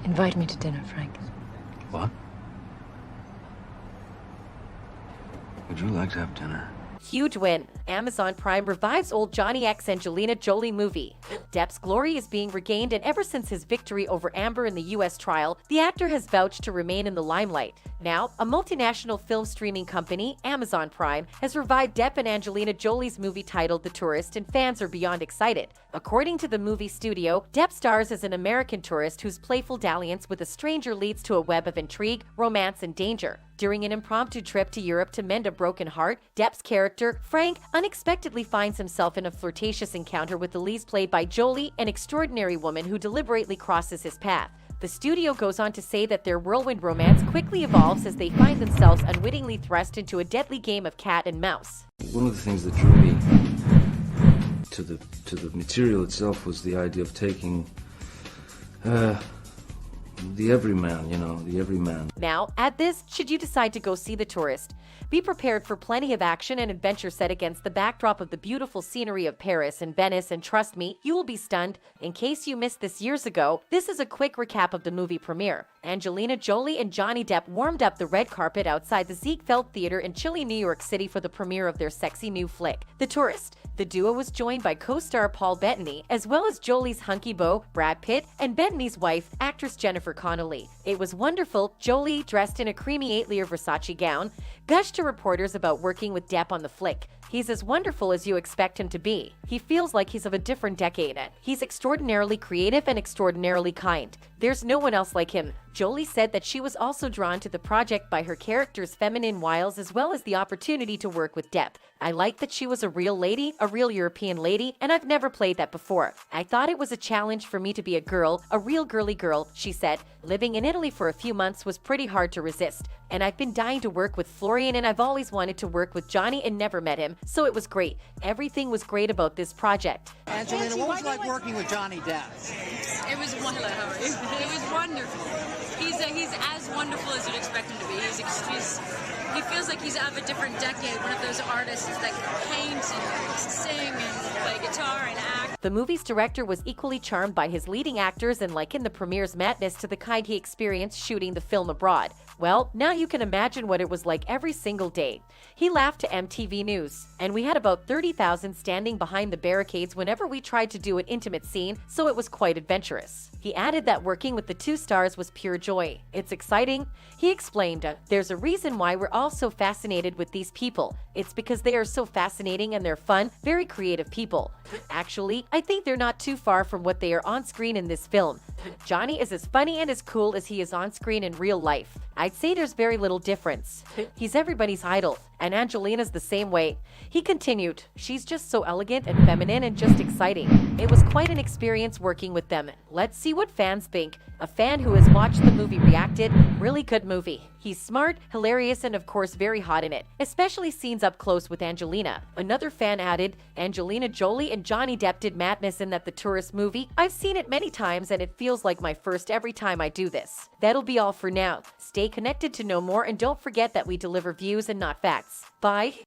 Invite me to dinner, Frank. What? Would you like to have dinner? Huge win. Amazon Prime revives old Johnny X Angelina Jolie movie. Depp's glory is being regained, and ever since his victory over Amber in the U.S. trial, the actor has vouched to remain in the limelight. Now, a multinational film streaming company, Amazon Prime, has revived Depp and Angelina Jolie's movie titled The Tourist, and fans are beyond excited. According to the movie studio, Depp stars as an American tourist whose playful dalliance with a stranger leads to a web of intrigue, romance, and danger. During an impromptu trip to Europe to mend a broken heart, Depp's character, Frank, unexpectedly finds himself in a flirtatious encounter with Elise, played by Jolie, an extraordinary woman who deliberately crosses his path. The studio goes on to say that their whirlwind romance quickly evolves as they find themselves unwittingly thrust into a deadly game of cat and mouse. One of the things that drew me to the material itself was the idea of taking the everyman, the everyman. Now, at this, should you decide to go see The Tourist, be prepared for plenty of action and adventure set against the backdrop of the beautiful scenery of Paris and Venice, and trust me, you will be stunned. In case you missed this years ago, this is a quick recap of the movie premiere. Angelina Jolie and Johnny Depp warmed up the red carpet outside the Ziegfeld Theater in chilly New York City for the premiere of their sexy new flick, The Tourist. The duo was joined by co-star Paul Bettany, as well as Jolie's hunky beau, Brad Pitt, and Bettany's wife, actress Jennifer Connelly. It was wonderful. Jolie, dressed in a creamy 8-layer Versace gown, gushed to reporters about working with Depp on the flick. He's as wonderful as you expect him to be. He feels like he's of a different decade. He's extraordinarily creative and extraordinarily kind. There's no one else like him. Jolie said that she was also drawn to the project by her character's feminine wiles as well as the opportunity to work with Depp. I like that she was a real lady, a real European lady, and I've never played that before. I thought it was a challenge for me to be a girl, a real girly girl, she said. Living in Italy for a few months was pretty hard to resist, and I've been dying to work with Florian, and I've always wanted to work with Johnny and never met him, so it was great. Everything was great about this project. Angelina, what was it like working with Johnny Depp? It was wonderful. It was wonderful. He's as wonderful as you'd expect him to be. He feels like he's of a different decade, one of those artists that can paint and sing and play guitar and act. The movie's director was equally charmed by his leading actors and likened the premiere's madness to the kind he experienced shooting the film abroad. Well, now you can imagine what it was like every single day. He laughed to MTV News, and we had about 30,000 standing behind the barricades whenever we tried to do an intimate scene, so it was quite adventurous. He added that working with the two stars was pure joy. It's exciting. He explained, there's a reason why we're all so fascinated with these people. It's because they are so fascinating and they're fun, very creative people. Actually, I think they're not too far from what they are on screen in this film. Johnny is as funny and as cool as he is on screen in real life. I'd say there's very little difference. He's everybody's idol, and Angelina's the same way. He continued, she's just so elegant and feminine and just exciting. It was quite an experience working with them. Let's see what fans think. A fan who has watched the movie reacted, really good movie. He's smart, hilarious, and of course very hot in it, especially scenes up close with Angelina. Another fan added, Angelina Jolie and Johnny Depp did madness in that The Tourist movie. I've seen it many times and it feels like my first every time I do this. That'll be all for now. Stay connected to know more, and don't forget that we deliver views and not facts. Bye.